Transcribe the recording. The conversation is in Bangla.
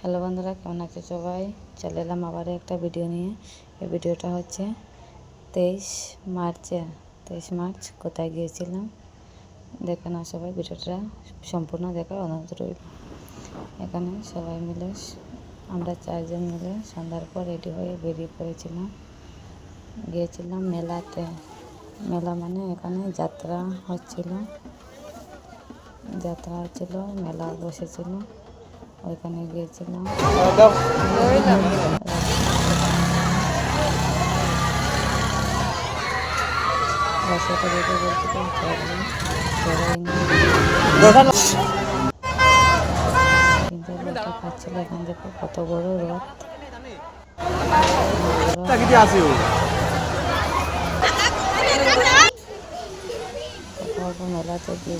হ্যালো বন্ধুরা, কেমন আছে সবাই? চলে এলাম আবার একটা ভিডিও নিয়ে। এই ভিডিওটা হচ্ছে 23 মার্চ কোথায় গিয়েছিলাম দেখে না সবাই। ভিডিওটা সম্পূর্ণ দেখার অনুরোধ রইল। এখানে সবাই মিলে আমরা 4 জন মিলে সন্ধ্যার পর রেডি হয়ে বেরিয়ে পড়েছিলাম। গিয়েছিলাম মেলাতে। মেলা মানে এখানে যাত্রা হচ্ছিল, মেলা বসেছিল, ওইখানে গিয়েছিলাম। রাস্তাটা দেখে বলছিলাম কিন্তু লোকটা পাচ্ছিল। এখান থেকে কত বড় রথ, মেলাতে গিয়ে